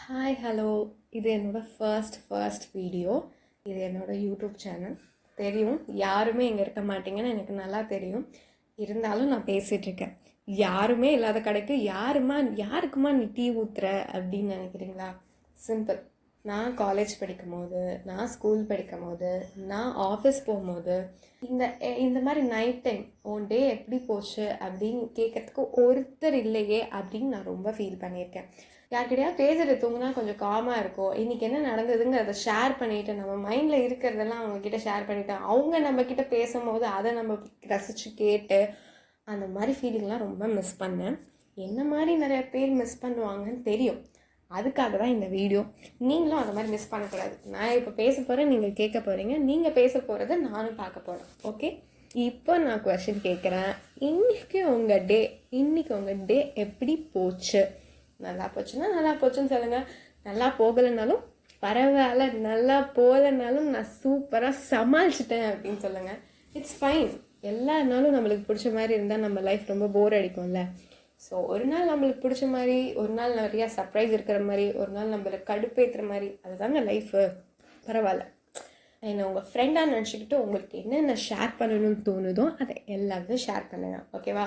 Hi hello. இது என்னோடய first video. இது என்னோடய யூடியூப் சேனல். தெரியும், யாருமே இங்கே இருக்க மாட்டீங்கன்னு எனக்கு நல்லா தெரியும். இருந்தாலும் நான் பேசிகிட்ருக்கேன். யாருமே இல்லாத கடைக்கு யாருக்குமா நீ டீ ஊற்றுற அப்படின்னு நினைக்கிறீங்களா? சிம்பிள். நான் காலேஜ் படிக்கும் போது, நான் ஸ்கூல் படிக்கும் போது, நான் ஆஃபீஸ் போகும்போது, இந்த மாதிரி நைட் டைம் உன் டே எப்படி போச்சு அப்படின்னு கேட்கறதுக்கு ஒருத்தர் இல்லையே அப்படின்னு நான் ரொம்ப ஃபீல் பண்ணியிருக்கேன். யார்கிட்டயா பேசுகிற தூங்கினா கொஞ்சம் காமாக இருக்கும். இன்றைக்கி என்ன நடந்ததுங்கிறத ஷேர் பண்ணிவிட்டு, நம்ம மைண்டில் இருக்கிறதெல்லாம் அவங்கக்கிட்ட ஷேர் பண்ணிவிட்டு, அவங்க நம்மக்கிட்ட பேசும்போது அதை நம்ம ரசித்து கேட்டு, அந்த மாதிரி ஃபீலிங்லாம் ரொம்ப மிஸ் பண்ணேன். என்ன மாதிரி நிறைய பேர் மிஸ் பண்ணுவாங்கன்னு தெரியும். அதுக்காக தான் இந்த வீடியோ. நீங்களும் அந்த மாதிரி மிஸ் பண்ணக்கூடாது. நான் இப்போ பேச போகிறேன், நீங்கள் கேட்க போகிறீங்க. நீங்கள் பேச போகிறத நானும் பார்க்க போகிறேன். ஓகே, இப்போ நான் கொஸ்டின் கேட்குறேன். இன்றைக்கி உங்கள் டே எப்படி போச்சு? நல்லா போச்சுன்னா நல்லா போச்சுன்னு சொல்லுங்கள். நல்லா போகலைனாலும் பரவாயில்ல, நல்லா போகலைனாலும் நான் சூப்பராக சமாளிச்சிட்டேன் அப்படின்னு சொல்லுங்கள். It's fine. எல்லா நாளும் நம்மளுக்கு பிடிச்ச மாதிரி இருந்தால் நம்ம லைஃப் ரொம்ப போர் அடிக்கும்ல. ஸோ ஒரு நாள் நம்மளுக்கு பிடிச்ச மாதிரி, ஒரு நாள் நிறையா சர்ப்ரைஸ் இருக்கிற மாதிரி, ஒரு நாள் நம்மளை கடுப்பேற்றுற மாதிரி, அதுதாங்க லைஃபு. பரவாயில்ல. என்னை உங்கள் ஃப்ரெண்டாக நினச்சிக்கிட்டு உங்களுக்கு என்னென்ன ஷேர் பண்ணணும்னு தோணுதோ அதை எல்லாமே ஷேர் பண்ணுங்க. ஓகேவா?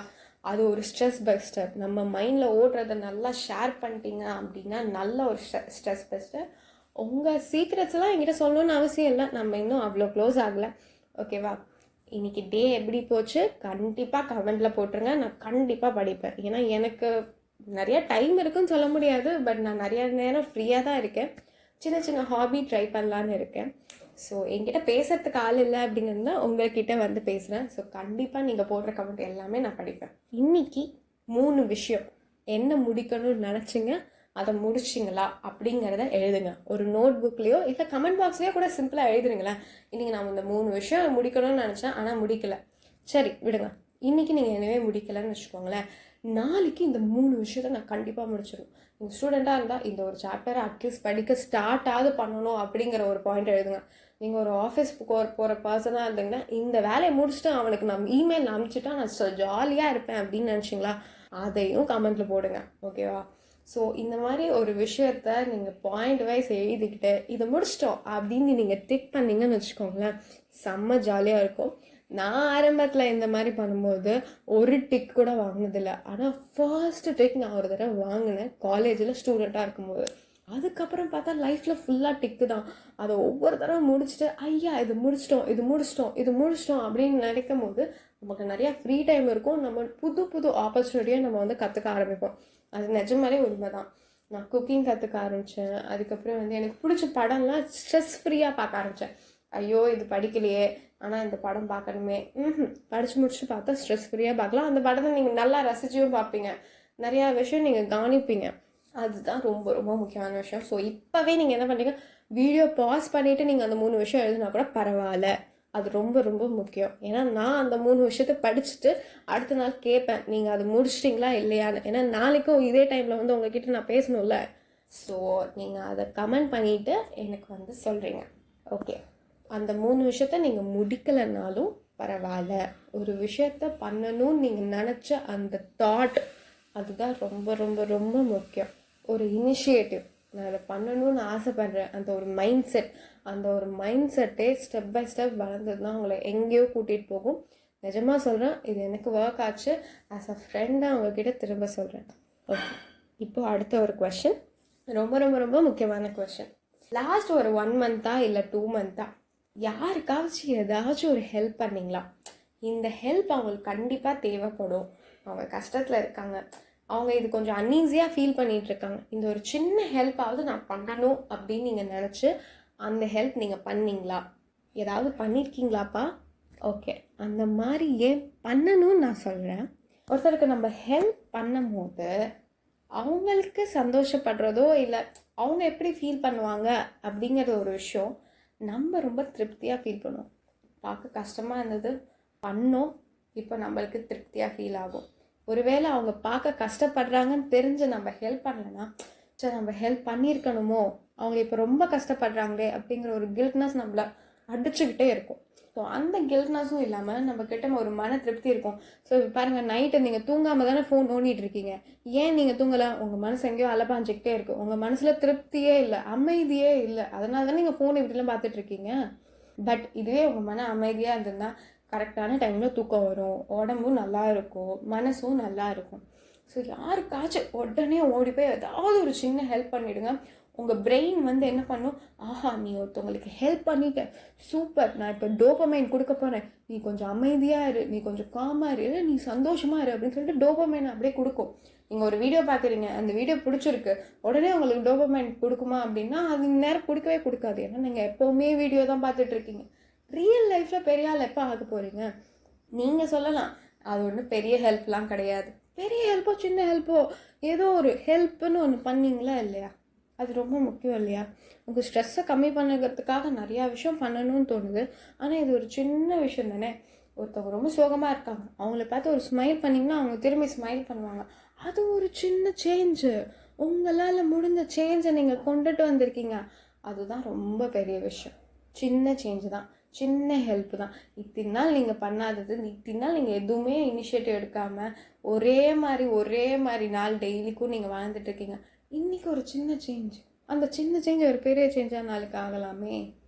அது ஒரு ஸ்ட்ரெஸ் பஸ்டர். நம்ம மைண்டில் ஓடுறத நல்லா ஷேர் பண்ணிட்டீங்க அப்படின்னா நல்ல ஒரு ஸ்ட்ரெஸ் பஸ்டர். உங்கள் சீக்ரெட்ஸ்லாம் என்கிட்ட சொல்லணும்னு அவசியம் இல்லை. நம்ம இன்னும் அவ்வளோ க்ளோஸ் ஆகலை. ஓகேவா? இன்றைக்கி டே எப்படி போச்சு கண்டிப்பாக கமெண்டில் போட்டுருங்க. நான் கண்டிப்பாக படிப்பேன். ஏன்னா எனக்கு நிறையா டைம் இருக்குன்னு சொல்ல முடியாது, பட் நான் நிறையா நேரம் ஃப்ரீயாக தான் இருக்கேன். சின்ன சின்ன ஹாபி ட்ரை பண்ணலான்னு இருக்கேன். ஸோ என்கிட்ட பேசுறதுக்கு ஆள் இல்லை அப்படிங்கிறது உங்கள்கிட்ட வந்து பேசுகிறேன். ஸோ கண்டிப்பாக நீங்கள் போடுற கமெண்ட் எல்லாமே நான் படிப்பேன். இன்றைக்கி 3 விஷயம் என்ன முடிக்கணும்னு நினச்சிங்க, அதை முடிச்சிங்களா அப்படிங்கிறத எழுதுங்க. ஒரு நோட் புக்லேயோ இல்லை கமெண்ட் பாக்ஸ்லேயோ கூட சிம்பிளாக எழுதுறீங்களேன். இன்றைக்கி நான் இந்த 3 விஷயம் முடிக்கணும்னு நினச்சேன், ஆனால் முடிக்கலை. சரி விடுங்க. இன்றைக்கி நீங்கள் என்னவே முடிக்கலைன்னு வச்சுக்கோங்களேன். நாளைக்கு இந்த 3 விஷயத்தை நான் கண்டிப்பாக முடிச்சிடும். நீங்கள் ஸ்டூடெண்ட்டாக இருந்தால் இந்த ஒரு சாப்டரை அட்லீஸ்ட் படிக்க ஸ்டார்ட்டாவது பண்ணணும் அப்படிங்கிற ஒரு பாயிண்ட் எழுதுங்க. நீங்கள் ஒரு ஆஃபீஸ் போகிற பர்சனாக இருந்தீங்கன்னா இந்த வேலையை முடிச்சுட்டு அவனுக்கு நான் இமெயில் அனுப்பிச்சிட்டா நான் ஜாலியாக இருப்பேன் அப்படின்னு நினச்சிங்களா, அதையும் கமெண்ட்டில் போடுங்க. ஓகேவா? ஸோ இந்த மாதிரி ஒரு விஷயத்த நீங்கள் பாயிண்ட் வைஸ் எழுதிக்கிட்டு இதை முடிச்சிட்டோம் அப்படின்னு நீங்கள் டிக் பண்ணிங்கன்னு வச்சுக்கோங்களேன், செம்ம ஜாலியாக இருக்கும். நான் ஆரம்பத்தில் இந்த மாதிரி பண்ணும்போது ஒரு டிக் கூட வாங்கினதில்லை. ஆனால் ஃபர்ஸ்ட் டிக் நான் ஒரு தடவை வாங்கினேன் காலேஜில் ஸ்டூடெண்ட்டாக இருக்கும்போது. அதுக்கப்புறம் பார்த்தா லைஃப்பில் ஃபுல்லாக டிக்கு தான். அதை ஒவ்வொரு தடவை முடிச்சுட்டு ஐயா இது முடிச்சிட்டோம் அப்படின்னு நினைக்கும் போது நமக்கு நிறையா ஃப்ரீ டைம் இருக்கும். நம்ம புது ஆப்பர்ச்சுனிட்டியை நம்ம வந்து கற்றுக்க ஆரம்பிப்போம். அது நிஜமாலே உண்மை தான். நான் குக்கிங் கற்றுக்க ஆரம்பித்தேன். அதுக்கப்புறம் வந்து எனக்கு பிடிச்ச படம்லாம் ஸ்ட்ரெஸ் ஃப்ரீயாக பார்க்க ஆரம்பித்தேன். ஐயோ இது படிக்கலையே, ஆனால் இந்த படம் பார்க்கணுமே, படித்து முடிச்சுட்டு பார்த்தா ஸ்ட்ரெஸ் ஃப்ரீயாக பார்க்கலாம். அந்த படத்தை நீங்கள் நல்லா ரசிச்சும் பார்ப்பீங்க. நிறையா விஷயம் நீங்கள் கவனிப்பீங்க. அதுதான் ரொம்ப ரொம்ப முக்கியமான விஷயம். ஸோ இப்போவே நீங்கள் என்ன பண்ணுறீங்க, வீடியோ பாஸ் பண்ணிவிட்டு நீங்கள் அந்த 3 விஷயம் எழுதுனா கூட பரவாயில்ல. அது ரொம்ப ரொம்ப முக்கியம். ஏன்னா நான் அந்த 3 விஷயத்த படிச்சுட்டு அடுத்த நாள் கேட்பேன், நீங்கள் அது முடிச்சிட்டிங்களா இல்லையான்னு. ஏன்னா நாளைக்கும் இதே டைமில் வந்து உங்ககிட்ட நான் பேசணும்ல. ஸோ நீங்கள் அதை கமெண்ட் பண்ணிவிட்டு எனக்கு வந்து சொல்கிறீங்க. ஓகே, அந்த 3 விஷயத்த நீங்கள் முடிக்கலைனாலும் பரவாயில்ல. ஒரு விஷயத்த பண்ணணும்னு நீங்கள் நினச்ச அந்த தாட், அதுதான் ரொம்ப ரொம்ப ரொம்ப முக்கியம். ஒரு இனிஷியேட்டிவ், நான் அதை பண்ணணும்னு ஆசைப்படுறேன், அந்த ஒரு மைண்ட் செட்டே ஸ்டெப் பை ஸ்டெப் வளர்ந்தது தான் உங்களை எங்கேயோ கூட்டிகிட்டு போகும். நிஜமாக சொல்கிறேன், இது எனக்கு ஒர்க் ஆச்சு. ஆஸ் அ ஃப்ரெண்டாக அவங்கக்கிட்ட திரும்ப சொல்கிறேன். ஓகே, இப்போது அடுத்த ஒரு கொஷின், ரொம்ப ரொம்ப ரொம்ப முக்கியமான கொஷின். லாஸ்ட் ஒரு 1 மந்த்தாக இல்லை 2 மந்த்தாக யாருக்காச்சும் ஏதாச்சும் ஒரு ஹெல்ப் பண்ணிங்களா? இந்த ஹெல்ப் அவங்களுக்கு கண்டிப்பாக தேவைப்படும். அவங்க கஷ்டத்தில் இருக்காங்க, அவங்க இது கொஞ்சம் அன்ஈஸியாக ஃபீல் பண்ணிகிட்ருக்காங்க. இந்த ஒரு சின்ன ஹெல்ப்பாவது நான் பண்ணணும் அப்படின்னு நீங்கள் நினச்சி அந்த ஹெல்ப் நீங்கள் பண்ணிங்களா? ஏதாவது பண்ணியிருக்கீங்களாப்பா? ஓகே, அந்த மாதிரி ஏன் பண்ணணும்னு நான் சொல்கிறேன். ஒருத்தருக்கு நம்ம ஹெல்ப் பண்ணும் போது அவங்களுக்கு சந்தோஷப்படுறதோ இல்லை அவங்க எப்படி ஃபீல் பண்ணுவாங்க அப்படிங்கிற ஒரு விஷயம் நம்ம ரொம்ப திருப்தியாக ஃபீல் பண்ணுவோம். பார்க்க கஷ்டமாக இருந்தது, பண்ணோம், இப்போ நம்மளுக்கு திருப்தியாக ஃபீல் ஆகும். ஒருவேளை அவங்க பார்க்க கஷ்டப்படுறாங்கன்னு தெரிஞ்சு நம்ம ஹெல்ப் பண்ணலைன்னா, சரி நம்ம ஹெல்ப் பண்ணியிருக்கணுமோ, அவங்க இப்போ ரொம்ப கஷ்டப்படுறாங்களே அப்படிங்கிற ஒரு கில்ட்னஸ் நம்மளை அடிச்சுக்கிட்டே இருக்கும். ஸோ அந்த கில்ட்னஸும் இல்லாமல் நம்ம கிட்ட ஒரு மன திருப்தி இருக்கும். ஸோ பாருங்கள், நைட்டு நீங்கள் தூங்காமல் தானே ஃபோன் நோண்டிகிட்டு இருக்கீங்க. ஏன் நீங்கள் தூங்கலை? உங்கள் மனசு எங்கேயோ அலப்பாஞ்சிக்கிட்டே இருக்குது. உங்கள் மனசில் திருப்தியே இல்லை, அமைதியே இல்லை. அதனால தான் நீங்கள் ஃபோன் இப்படிலாம் பார்த்துட்ருக்கீங்க. பட் இதுவே உங்கள் மன அமைதியாக இருந்திருந்தால் கரெக்டான டைமில் தூக்கம் வரும், உடம்பும் நல்லா இருக்கும், மனசும் நல்லா இருக்கும். ஸோ யாருக்காச்சும் உடனே ஓடி போய் ஏதாவது ஒரு சின்ன ஹெல்ப் பண்ணிவிடுங்க. உங்கள் பிரெயின் வந்து என்ன பண்ணும், ஆஹா நீ ஒருத்தவங்களுக்கு ஹெல்ப் பண்ணிட்ட, சூப்பர், நான் இப்போ டோபமைன் கொடுக்க போகிறேன், நீ கொஞ்சம் அமைதியாக இரு, நீ கொஞ்சம் காமாக இரு, நீ சந்தோஷமாக இரு அப்படின்னு சொல்லிட்டு டோபமைன் அப்படியே கொடுக்கும். நீங்கள் ஒரு வீடியோ பார்க்குறீங்க, அந்த வீடியோ பிடிச்சிருக்கு, உடனே உங்களுக்கு டோபமைன் கொடுக்குமா அப்படின்னா அது நேரம் கொடுக்கவே கொடுக்காது. ஏன்னா நீங்கள் எப்போவுமே வீடியோ தான் பார்த்துட்ருக்கீங்க. ரியல் லைஃப்பில் பெரிய ஆள் எப்போ ஆக போகிறீங்க? நீங்கள் சொல்லலாம் அது ஒன்றும் பெரிய ஹெல்ப்லாம் கிடையாது. பெரிய ஹெல்ப்போ சின்ன ஹெல்ப்போ ஏதோ ஒரு ஹெல்ப்புன்னு ஒன்று பண்ணிங்களா இல்லையா? அது ரொம்ப முக்கியம் இல்லையா? உங்கள் ஸ்ட்ரெஸ்ஸை கம்மி பண்ணுறதுக்காக நிறையா விஷயம் பண்ணணும்னு தோணுது. ஆனால் இது ஒரு சின்ன விஷயம் தானே. ஒருத்தவங்க ரொம்ப சோகமாக இருக்காங்க, அவங்கள பார்த்து ஒரு ஸ்மைல் பண்ணிங்கன்னா அவங்க திரும்பி ஸ்மைல் பண்ணுவாங்க. அது ஒரு சின்ன சேஞ்சு. உங்களால் முடிஞ்ச சேஞ்சை நீங்கள் கொண்டுட்டு வந்திருக்கீங்க, அதுதான் ரொம்ப பெரிய விஷயம். சின்ன சேஞ்சு தான், சின்ன ஹெல்ப் தான். இத்தனை நாள் நீங்கள் பண்ணாதது, இத்தனை நாள் நீங்கள் எதுவுமே இனிஷியேட்டிவ் எடுக்காமல் ஒரே மாதிரி நாள் டெய்லிக்கும் நீங்கள் வாழ்ந்துட்டுருக்கீங்க. இன்றைக்கி ஒரு சின்ன சேஞ்ச், அந்த சின்ன சேஞ்ச் ஒரு பெரிய சேஞ்சாக நாளைக்கு ஆகலாமே.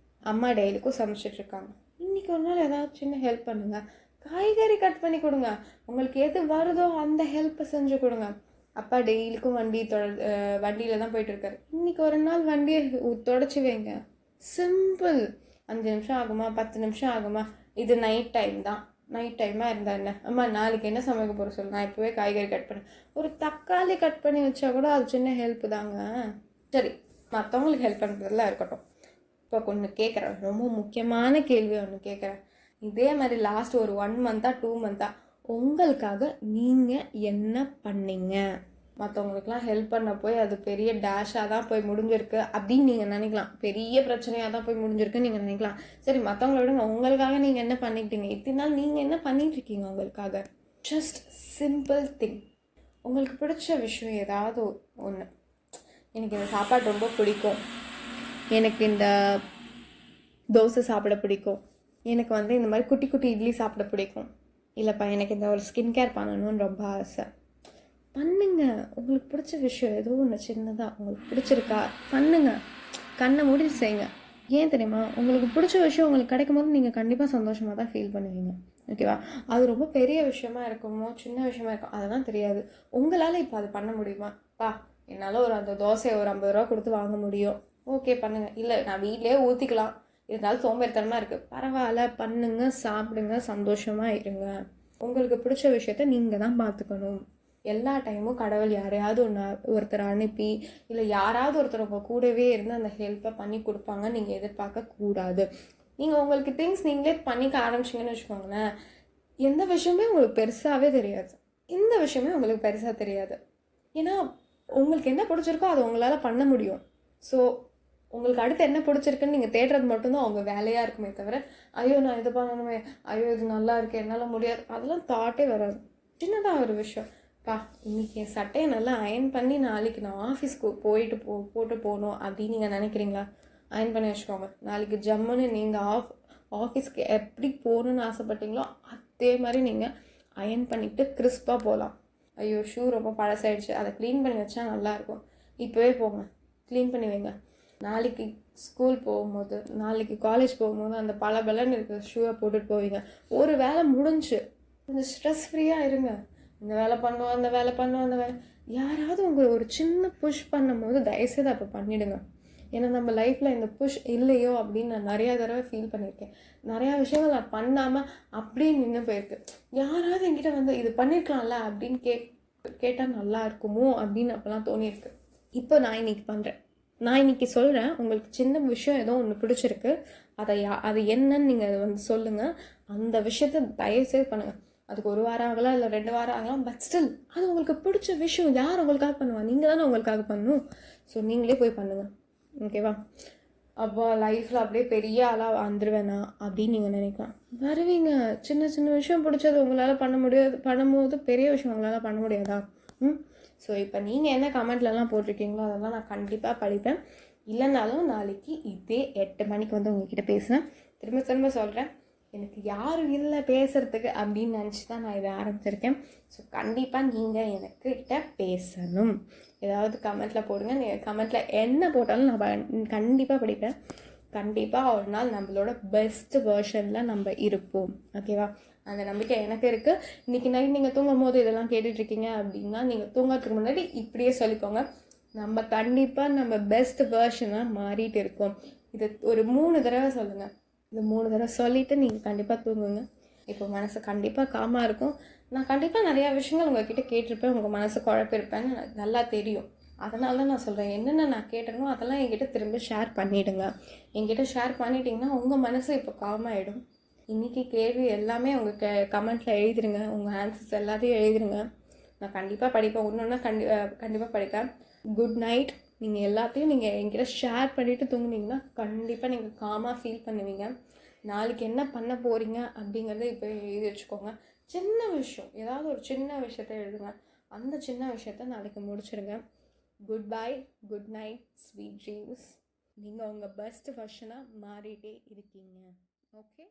அம்மா டெய்லிக்கும் சமைச்சிட்ருக்காங்க, இன்றைக்கி ஒரு நாள் ஏதாவது சின்ன ஹெல்ப் பண்ணுங்கள். காய்கறி கட் பண்ணி கொடுங்க, உங்களுக்கு எது வருதோ அந்த ஹெல்ப்பை செஞ்சு கொடுங்க. அப்பா டெய்லிக்கும் வண்டியில் தான் போயிட்டுருக்காரு, இன்றைக்கி ஒரு நாள் வண்டியை தொடச்சி வைங்க. சிம்பிள். 5 நிமிஷம் ஆகுமா, 10 நிமிஷம் ஆகுமா? இது நைட் டைம் தான். நைட் டைமாக இருந்தால் என்ன, அம்மா நாளைக்கு என்ன சமைக்க போகிற சொல்லு, நான் இப்போவே காய்கறி கட் பண்ணேன். ஒரு தக்காளி கட் பண்ணி வச்சா கூட அது சின்ன ஹெல்ப்பு தாங்க. சரி, மற்றவங்களுக்கு ஹெல்ப் பண்ணுறதுலாம் இருக்கட்டும். இப்போ ஒன்று கேட்குறேன், ரொம்ப முக்கியமான கேள்வி ஒன்று கேட்குறேன். இதே மாதிரி லாஸ்ட் ஒரு 1 மந்த்தா 2 மந்த்தா உங்களுக்காக நீங்கள் என்ன பண்ணீங்க? மற்றவங்களுக்குலாம் ஹெல்ப் பண்ண போய் அது பெரிய டேஷாக தான் போய் முடிஞ்சிருக்கு அப்படின்னு நீங்கள் நினைக்கலாம். பெரிய பிரச்சனையாக தான் போய் முடிஞ்சிருக்குன்னு நீங்கள் நினைக்கலாம். சரி, மற்றவங்கள விடுங்க, உங்களுக்காக நீங்கள் என்ன பண்ணிக்கிட்டீங்க? இத்தனை நாள் நீங்கள் என்ன பண்ணிகிட்ருக்கீங்க உங்களுக்காக? Just simple thing. உங்களுக்கு பிடிச்ச விஷயம் ஏதாவது ஒன்று. எனக்கு இந்த சாப்பாடு ரொம்ப பிடிக்கும், எனக்கு இந்த தோசை சாப்பிட பிடிக்கும், எனக்கு வந்து இந்த மாதிரி குட்டி குட்டி இட்லி சாப்பிட பிடிக்கும், இல்லைப்பா எனக்கு இந்த ஒரு ஸ்கின் கேர் பண்ணணும்னு ரொம்ப ஆசை. பண்ணுங்க. உங்களுக்கு பிடிச்ச விஷயம் ஏதோ ஒன்று சின்னதாக உங்களுக்கு பிடிச்சிருக்கா பண்ணுங்க, கண்ணை மூடிட்டு செய்யுங்க. ஏன் தெரியுமா? உங்களுக்கு பிடிச்ச விஷயம் உங்களுக்கு கிடைக்கும் போது நீங்கள் கண்டிப்பாக சந்தோஷமாக தான் ஃபீல் பண்ணுவீங்க. ஓகேவா? அது ரொம்ப பெரிய விஷயமா இருக்குமோ சின்ன விஷயமா இருக்கும் அதெல்லாம் தெரியாது. உங்களால் இப்போ அது பண்ண முடியுமா? என்னால் அந்த தோசையை ஒரு 50 ரூபா கொடுத்து வாங்க முடியும், ஓகே பண்ணுங்கள். இல்லை நான் வீட்டிலே ஊற்றிக்கலாம், இருந்தாலும் சோம்பேறித்தனமாக இருக்குது, பரவாயில்ல பண்ணுங்க, சாப்பிடுங்க, சந்தோஷமாக இருங்க. உங்களுக்கு பிடிச்ச விஷயத்த நீங்கள் தான் பார்த்துக்கணும். எல்லா டைமும் கடவுள் யாரையாவது ஒருத்தர் அனுப்பி இல்லை யாராவது ஒருத்தர் உங்கள் கூடவே இருந்து அந்த ஹெல்ப்பை பண்ணி கொடுப்பாங்க நீங்கள் எதிர்பார்க்கக்கூடாது. நீங்கள் உங்களுக்கு திங்ஸ் நீங்களே பண்ணிக்க ஆரம்பிச்சிங்கன்னு வச்சுக்கோங்களேன், எந்த விஷயமே உங்களுக்கு பெருசாகவே தெரியாது, இந்த விஷயமே உங்களுக்கு பெருசாக தெரியாது. ஏன்னா உங்களுக்கு என்ன பிடிச்சிருக்கோ அதை உங்களால் பண்ண முடியும். ஸோ உங்களுக்கு அடுத்து என்ன பிடிச்சிருக்குன்னு நீங்கள் தேடுறது மட்டும்தான் அவங்க வேலையாக இருக்குமே தவிர, ஐயோ நான் இது பண்ணணுமே, ஐயோ இது நல்லா இருக்கு என்னால் முடியாது, அதெல்லாம் தாட்டே வராது. சின்னதாக ஒரு விஷயம், இன்றைக்கி என் சட்டையை நல்லா அயன் பண்ணி நாளைக்கு நான் ஆஃபீஸ்க்கு போட்டு போகணும் அப்படின்னு நீங்கள் நினைக்கிறீங்களா? அயன் பண்ணி வச்சுக்கோங்க. நாளைக்கு ஜம்முன்னு நீங்கள் ஆஃபீஸ்க்கு எப்படி போகணுன்னு ஆசைப்பட்டீங்களோ அதே மாதிரி நீங்கள் அயன் பண்ணிவிட்டு கிறிஸ்பாக போகலாம். ஐயோ ஷூ ரொம்ப பழசாயிடுச்சு, அதை க்ளீன் பண்ணி வச்சா நல்லாயிருக்கும், இப்போவே போங்க க்ளீன் பண்ணி வைங்க. நாளைக்கு ஸ்கூல் போகும்போது, நாளைக்கு காலேஜ் போகும்போது அந்த பலன்னு இருக்கிற ஷூவை போட்டுட்டு போவீங்க. ஒரு வேலை முடிஞ்சு கொஞ்சம் ஸ்ட்ரெஸ் ஃப்ரீயாக இருங்க. இந்த வேலை பண்ணுவோம், அந்த வேலை பண்ணுவோம், அந்த வேலை, யாராவது உங்களை ஒரு சின்ன புஷ் பண்ணும் போது தயவுசெய்து அப்போ பண்ணிவிடுங்க. ஏன்னா நம்ம லைஃப்பில் இந்த புஷ் இல்லையோ அப்படின்னு நான் நிறையா தடவை ஃபீல் பண்ணியிருக்கேன். நிறையா விஷயங்கள் நான் பண்ணாமல் அப்படியே நின்று போயிருக்கு. யாராவது என்கிட்ட வந்து இது பண்ணியிருக்கலாம்ல அப்படின்னு கேட்டால் நல்லா இருக்குமோ அப்படின்னு அப்போலாம் தோணியிருக்கு. இப்போ நான் இன்னைக்கு பண்ணுறேன், நான் இன்றைக்கி சொல்கிறேன். உங்களுக்கு சின்ன விஷயம் ஏதோ ஒன்று பிடிச்சிருக்கு, அது என்னன்னு நீங்கள் அதை வந்து சொல்லுங்கள். அந்த விஷயத்த தயவுசெய்து பண்ணுங்கள். அதுக்கு 1 வாரம் ஆகலாம், இல்லை 2 வாரம் ஆகலாம், பட் ஸ்டில் அது உங்களுக்கு பிடிச்ச விஷயம். யார் உங்களுக்காக பண்ணுவா? நீங்கள் தானே உங்களுக்காக பண்ணணும். ஸோ நீங்களே போய் பண்ணுங்கள், ஓகேவா? அப்போ லைஃப்பில் அப்படியே பெரிய ஆளாக வந்துடுவேண்ணா அப்படின்னு நீங்கள் நினைக்கலாம். வருவீங்க. சின்ன சின்ன விஷயம் பிடிச்சது உங்களால் பண்ணும்போது பெரிய விஷயம் உங்களால் பண்ண முடியாதா? ஸோ இப்போ நீங்கள் என்ன கமெண்ட்லலாம் போட்டிருக்கீங்களோ அதெல்லாம் நான் கண்டிப்பாக படிப்பேன். இல்லைனாலும் நாளைக்கு இதே 8 மணிக்கு வந்து உங்ககிட்ட பேசுகிறேன். திரும்ப சொல்கிறேன், எனக்கு யாரும் இல்லை பேசுகிறதுக்கு அப்படின்னு நினச்சி தான் நான் இதை ஆரம்பிச்சிருக்கேன். ஸோ கண்டிப்பாக நீங்கள் எனக்கிட்ட பேசணும். ஏதாவது கமெண்ட்டில் போடுங்க. நீங்கள் கமெண்ட்டில் என்ன போட்டாலும் நான் கண்டிப்பாக படிப்பேன். கண்டிப்பாக ஒரு நாள் நம்மளோட பெஸ்ட் வெர்ஷனில் நம்ம இருப்போம். ஓகேவா? அந்த நம்பிக்கை எனக்கு இருக்குது. இன்றைக்கி நைட் நீங்கள் தூங்கும் போது இதெல்லாம் கேட்டுட்ருக்கீங்க அப்படின்னா நீங்கள் தூங்கிறதுக்கு முன்னாடி இப்படியே சொல்லிக்கோங்க, நம்ம கண்டிப்பாக நம்ம பெஸ்ட் வெர்ஷனாக மாறிட்டு இருக்கோம். இது ஒரு 3 தடவை சொல்லுங்கள். இது 3 தடவை சொல்லிவிட்டு நீங்கள் கண்டிப்பாக தூங்குங்க. இப்போ மனசு கண்டிப்பாக காமாக இருக்கும். நான் கண்டிப்பாக நிறையா விஷயங்கள் உங்கள்கிட்ட கேட்டிருப்பேன், உங்கள் மனசு குழப்பிருப்பேன்னு எனக்கு நல்லா தெரியும். அதனால தான் நான் சொல்கிறேன், என்னென்ன நான் கேட்டேனோ அதெல்லாம் என்கிட்ட திரும்ப ஷேர் பண்ணிவிடுங்க. என்கிட்ட ஷேர் பண்ணிட்டீங்கன்னா உங்கள் மனசு இப்போ காமாகிடும். இன்றைக்கி கேள்வி எல்லாமே உங்கள் கமெண்ட்டில் எழுதிருங்க. உங்கள் ஆன்சர்ஸ் எல்லாத்தையும் எழுதிருங்க. நான் கண்டிப்பாக படிப்பேன். ஒன்று கண்டிப்பாக படிப்பேன். Good night. நீங்கள் எல்லாத்தையும் நீங்கள் என்கிட்ட ஷேர் பண்ணிவிட்டு தூங்குனீங்கன்னா கண்டிப்பாக நீங்கள் காமாக ஃபீல் பண்ணுவீங்க. நாளைக்கு என்ன பண்ண போகிறீங்க அப்படிங்கிறத இப்போ எழுதி வச்சுக்கோங்க. சின்ன விஷயம், ஏதாவது ஒரு சின்ன விஷயத்த எழுதுங்க. அந்த சின்ன விஷயத்த நாளைக்கு முடிச்சிருங்க. Good bye, good night, sweet dreams. நீங்கள் உங்கள் பெஸ்ட் வெர்ஷனாக மாறிட்டே இருக்கீங்க. ஓகே.